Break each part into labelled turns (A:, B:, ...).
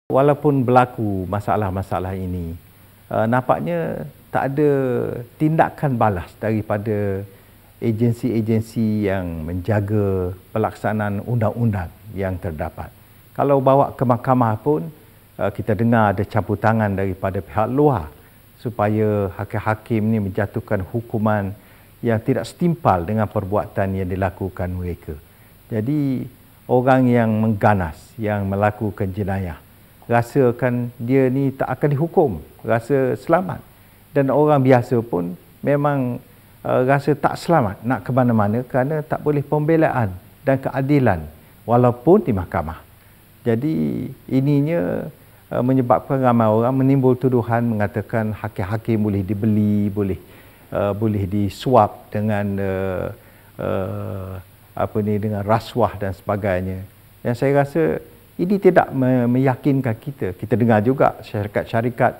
A: Walaupun berlaku masalah-masalah ini, nampaknya tak ada tindakan balas daripada agensi-agensi yang menjaga pelaksanaan undang-undang yang terdapat. Kalau bawa ke mahkamah pun, kita dengar ada campur tangan daripada pihak luar supaya hakim-hakim ini menjatuhkan hukuman yang tidak setimpal dengan perbuatan yang dilakukan mereka. Jadi, orang yang mengganas, yang melakukan jenayah, rasakan dia ni tak akan dihukum, rasa selamat. Dan orang biasa pun memang rasa tak selamat nak ke mana-mana kerana tak boleh pembelaan dan keadilan walaupun di mahkamah. Jadi ininya menyebabkan ramai orang menimbul tuduhan mengatakan hakim-hakim boleh dibeli, boleh disuap dengan dengan rasuah dan sebagainya. Yang saya rasa ini tidak meyakinkan kita. Kita dengar juga syarikat-syarikat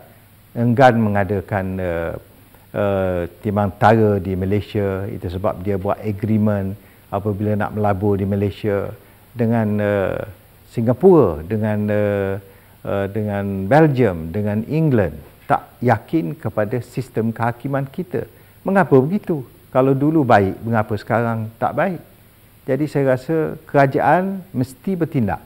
A: enggan mengadakan timbang tara di Malaysia. Itu sebab dia buat agreement apabila nak melabur di Malaysia dengan Singapura, dengan Belgium, dengan England. Tak yakin kepada sistem kehakiman kita. Mengapa begitu? Kalau dulu baik, mengapa sekarang tak baik? Jadi saya rasa kerajaan mesti bertindak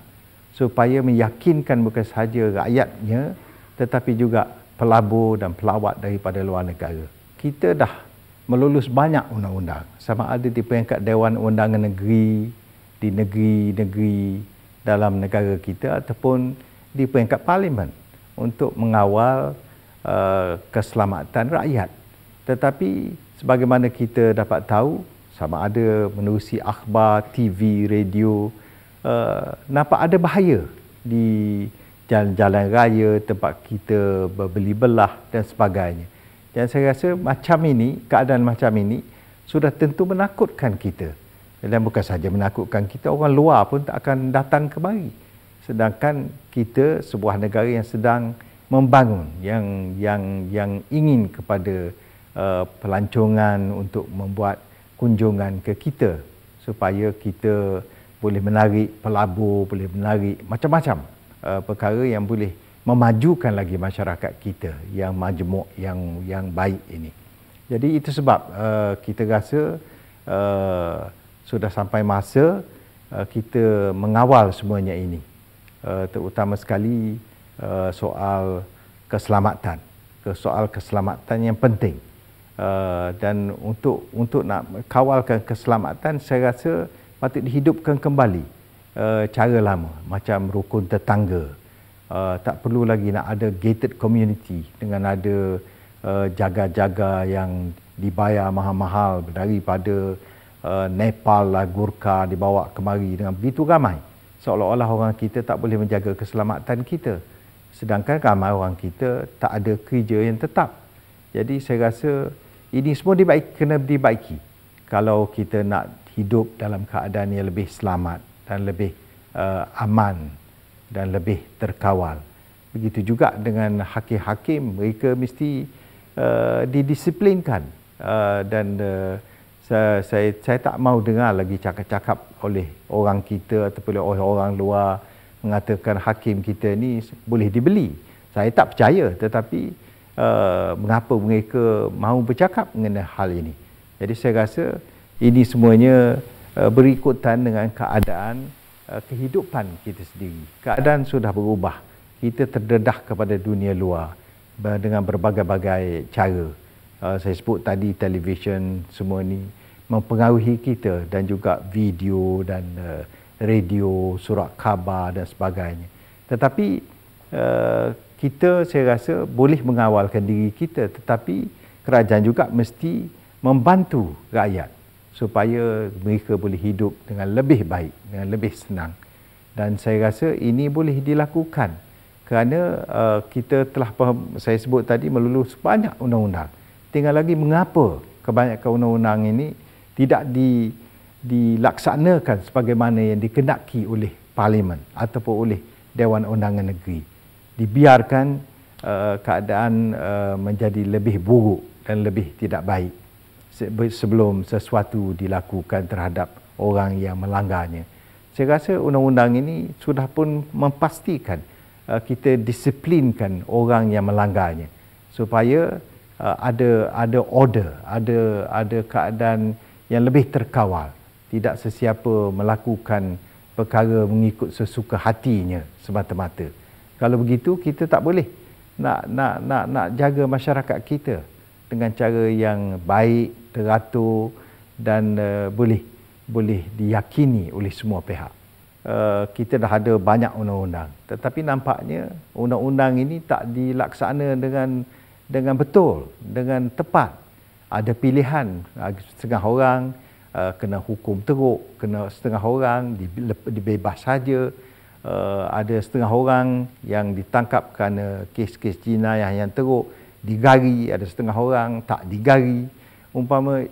A: supaya meyakinkan bukan sahaja rakyatnya tetapi juga pelabur dan pelawat daripada luar negara. Kita dah melulus banyak undang-undang, sama ada di peringkat Dewan Undangan Negeri, di negeri-negeri dalam negara kita ataupun di peringkat Parlimen untuk mengawal keselamatan rakyat. Tetapi sebagaimana kita dapat tahu, sama ada menerusi akhbar, TV, radio, nampak ada bahaya di jalan-jalan raya, tempat kita berbeli belah dan sebagainya. Dan saya rasa keadaan macam ini sudah tentu menakutkan kita. Dan bukan sahaja menakutkan kita, orang luar pun tak akan datang kemari. Sedangkan kita sebuah negara yang sedang membangun, yang ingin kepada pelancongan untuk membuat kunjungan ke kita supaya kita boleh menarik pelabur, boleh menarik macam-macam perkara yang boleh memajukan lagi masyarakat kita yang majmuk, yang baik ini. Jadi itu sebab kita rasa sudah sampai masa kita mengawal semuanya ini, terutama sekali soal keselamatan, soal keselamatan yang penting. Dan untuk nak kawalkan keselamatan, saya rasa patut dihidupkan kembali cara lama macam rukun tetangga. Tak perlu lagi nak ada gated community dengan ada jaga-jaga yang dibayar mahal-mahal daripada Nepal lah, Gurkha dibawa kemari dengan begitu ramai. Seolah-olah orang kita tak boleh menjaga keselamatan kita. Sedangkan ramai orang kita tak ada kerja yang tetap. Jadi saya rasa ini semua kena dibaiki kalau kita nak hidup dalam keadaan yang lebih selamat dan lebih aman dan lebih terkawal. Begitu juga dengan hakim-hakim, mereka mesti didisiplinkan dan saya tak mau dengar lagi cakap-cakap oleh orang kita ataupun oleh orang luar mengatakan hakim kita ni boleh dibeli. Saya tak percaya, tetapi mengapa mereka mahu bercakap mengenai hal ini. Jadi saya rasa ini semuanya berikutan dengan keadaan kehidupan kita sendiri. Keadaan sudah berubah. Kita terdedah kepada dunia luar dengan berbagai-bagai cara. Saya sebut tadi televisyen semua ini mempengaruhi kita dan juga video dan radio, surat khabar dan sebagainya. Tetapi kita saya rasa boleh mengawalkan diri kita, tetapi kerajaan juga mesti membantu rakyat supaya mereka boleh hidup dengan lebih baik, dengan lebih senang. Dan saya rasa ini boleh dilakukan kerana kita telah, saya sebut tadi, melulus banyak undang-undang. Tinggal lagi mengapa kebanyakan undang-undang ini tidak dilaksanakan sebagaimana yang dikehendaki oleh Parlimen ataupun oleh Dewan Undangan Negeri. Dibiarkan keadaan menjadi lebih buruk dan lebih tidak baik sebelum sesuatu dilakukan terhadap orang yang melanggarnya. Saya rasa undang-undang ini sudah pun memastikan kita disiplinkan orang yang melanggarnya supaya ada order, ada keadaan yang lebih terkawal, tidak sesiapa melakukan perkara mengikut sesuka hatinya semata-mata. Kalau begitu kita tak boleh nak jaga masyarakat kita dengan cara yang baik, teratur dan boleh diyakini oleh semua pihak. Kita dah ada banyak undang-undang, tetapi nampaknya undang-undang ini tak dilaksana dengan betul, dengan tepat. Ada pilihan, setengah orang kena hukum teruk, kena setengah orang dibebas saja. Ada setengah orang yang ditangkap kerana kes-kes jenayah yang teruk, digari, ada setengah orang tak digari. Umpama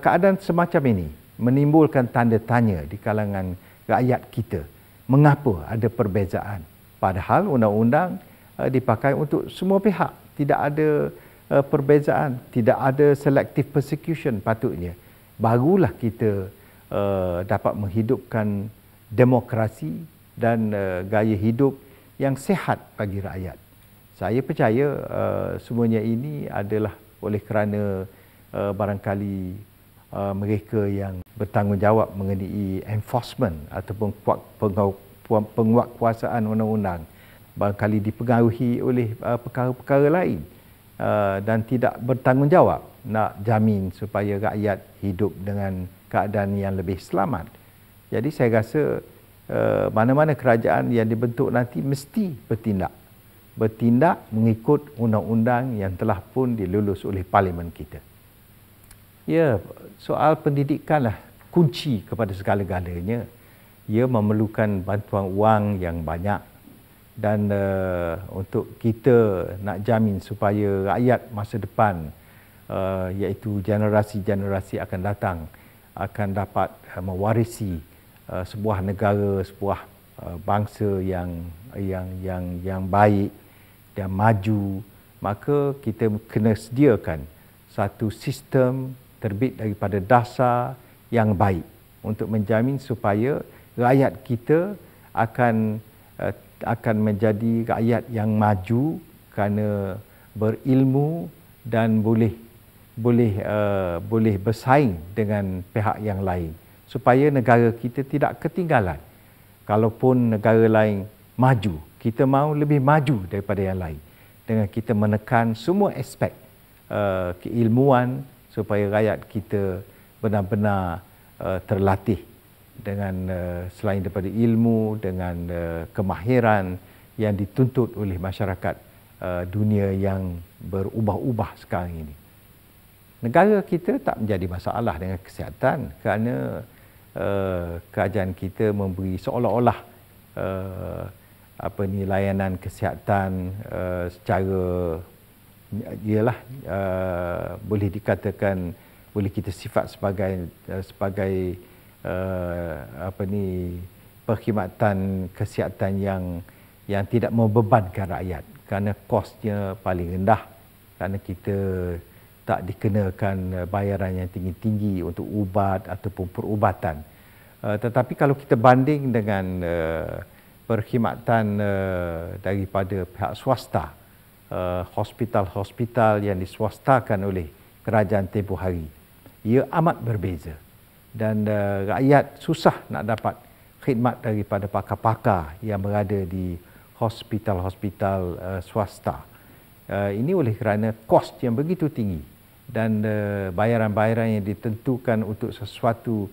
A: keadaan semacam ini menimbulkan tanda tanya di kalangan rakyat kita. Mengapa ada perbezaan? Padahal undang-undang dipakai untuk semua pihak. Tidak ada perbezaan, tidak ada selective persecution patutnya. Barulah kita dapat menghidupkan demokrasi dan gaya hidup yang sihat bagi rakyat. Saya percaya semuanya ini adalah oleh kerana barangkali mereka yang bertanggungjawab mengenai enforcement ataupun penguatkuasaan undang-undang barangkali dipengaruhi oleh perkara-perkara lain dan tidak bertanggungjawab nak jamin supaya rakyat hidup dengan keadaan yang lebih selamat. Jadi saya rasa mana-mana kerajaan yang dibentuk nanti mesti bertindak mengikut undang-undang yang telah pun dilulus oleh parlimen kita. Ya, soal pendidikan lah kunci kepada segala-galanya. Ia memerlukan bantuan wang yang banyak dan untuk kita nak jamin supaya rakyat masa depan iaitu generasi-generasi akan datang akan dapat mewarisi sebuah negara, sebuah bangsa yang baik dan maju, maka kita kena sediakan satu sistem terbit daripada dasar yang baik untuk menjamin supaya rakyat kita akan menjadi rakyat yang maju kerana berilmu dan boleh bersaing dengan pihak yang lain supaya negara kita tidak ketinggalan. Kalaupun negara lain maju, kita mahu lebih maju daripada yang lain dengan kita menekan semua aspek keilmuan supaya rakyat kita benar-benar terlatih dengan selain daripada ilmu, dengan kemahiran yang dituntut oleh masyarakat dunia yang berubah-ubah sekarang ini. Negara kita tak menjadi masalah dengan kesihatan kerana kerajaan kita memberi seolah-olah layanan kesihatan secara boleh dikatakan boleh kita sifat sebagai perkhidmatan kesihatan yang tidak membebankan rakyat kerana kosnya paling rendah, kerana kita tak dikenakan bayaran yang tinggi-tinggi untuk ubat ataupun perubatan. Tetapi kalau kita banding dengan perkhidmatan daripada pihak swasta, hospital-hospital yang diswastakan oleh kerajaan tempoh hari, ia amat berbeza dan rakyat susah nak dapat khidmat daripada pakar-pakar yang berada di hospital-hospital swasta. Ini oleh kerana kos yang begitu tinggi dan bayaran-bayaran yang ditentukan untuk sesuatu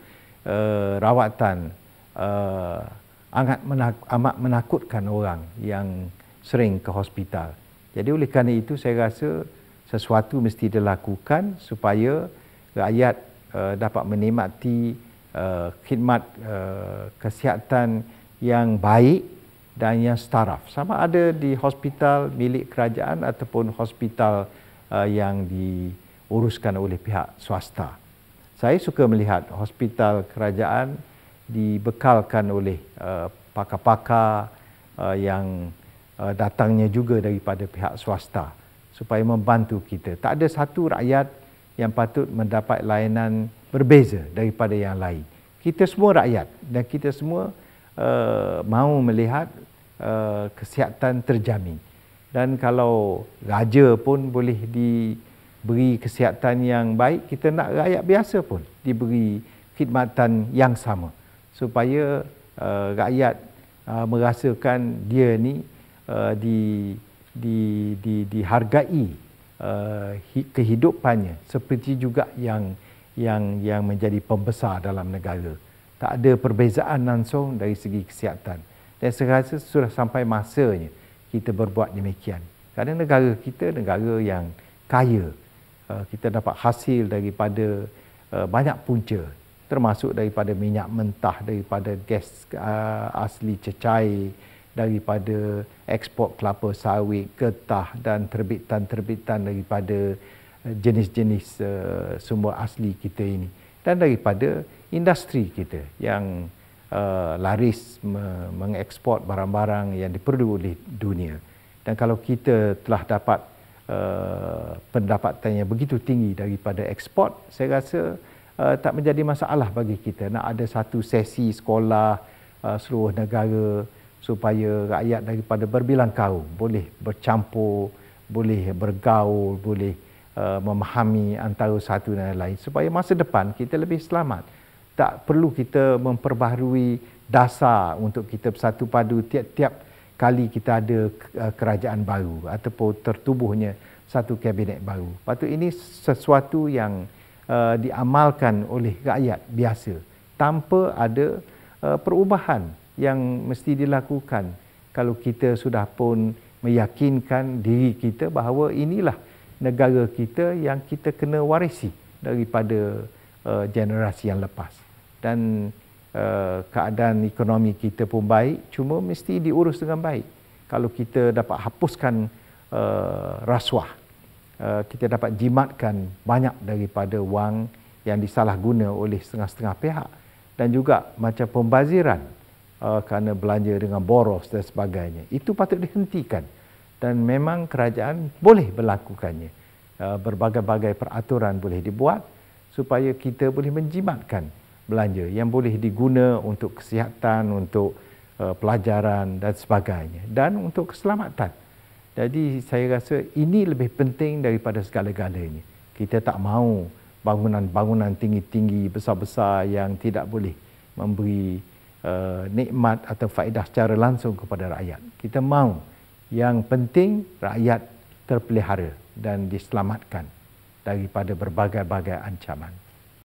A: rawatan amat menakutkan orang yang sering ke hospital. Jadi oleh kerana itu saya rasa sesuatu mesti dilakukan supaya rakyat dapat menikmati khidmat kesihatan yang baik dan yang setaraf, sama ada di hospital milik kerajaan ataupun hospital yang diuruskan oleh pihak swasta. Saya suka melihat hospital kerajaan dibekalkan oleh pakar-pakar yang datangnya juga daripada pihak swasta supaya membantu kita. Tak ada satu rakyat yang patut mendapat layanan berbeza daripada yang lain. Kita semua rakyat dan kita semua mahu melihat kesihatan terjamin. Dan kalau raja pun boleh diberi kesihatan yang baik, kita nak rakyat biasa pun diberi khidmatan yang sama supaya rakyat merasakan dia ni dihargai kehidupannya seperti juga yang menjadi pembesar dalam negara. Tak ada perbezaan langsung dari segi kesihatan. Dan saya rasa sudah sampai masanya kita berbuat demikian. Kerana negara kita negara yang kaya. Kita dapat hasil daripada banyak punca, termasuk daripada minyak mentah, daripada gas asli cecair, daripada ekspor kelapa sawit, getah dan terbitan-terbitan daripada jenis-jenis sumber asli kita ini, dan daripada industri kita yang laris mengekspor barang-barang yang diperlu oleh dunia. Dan kalau kita telah dapat pendapatan yang begitu tinggi daripada ekspor, saya rasa tak menjadi masalah bagi kita nak ada satu sesi sekolah seluruh negara supaya rakyat daripada berbilang kaum boleh bercampur, boleh bergaul, boleh memahami antara satu dan lain supaya masa depan kita lebih selamat. Tak perlu kita memperbaharui dasar untuk kita bersatu padu tiap-tiap kali kita ada kerajaan baru ataupun tertubuhnya satu kabinet baru. Patut ini sesuatu yang diamalkan oleh rakyat biasa tanpa ada perubahan yang mesti dilakukan. Kalau kita sudah pun meyakinkan diri kita bahawa inilah negara kita yang kita kena warisi daripada generasi yang lepas. Dan keadaan ekonomi kita pun baik, cuma mesti diurus dengan baik. Kalau kita dapat hapuskan rasuah, kita dapat jimatkan banyak daripada wang yang disalahguna oleh setengah-setengah pihak, dan juga macam pembaziran kerana belanja dengan boros dan sebagainya, itu patut dihentikan. Dan memang kerajaan boleh melakukannya. Berbagai-bagai peraturan boleh dibuat supaya kita boleh menjimatkan belanja yang boleh diguna untuk kesihatan, untuk pelajaran dan sebagainya, dan untuk keselamatan. Jadi saya rasa ini lebih penting daripada segala-galanya. Kita tak mahu bangunan-bangunan tinggi-tinggi, besar-besar yang tidak boleh memberi nikmat atau faedah secara langsung kepada rakyat. Kita mahu yang penting rakyat terpelihara dan diselamatkan daripada berbagai-bagai ancaman.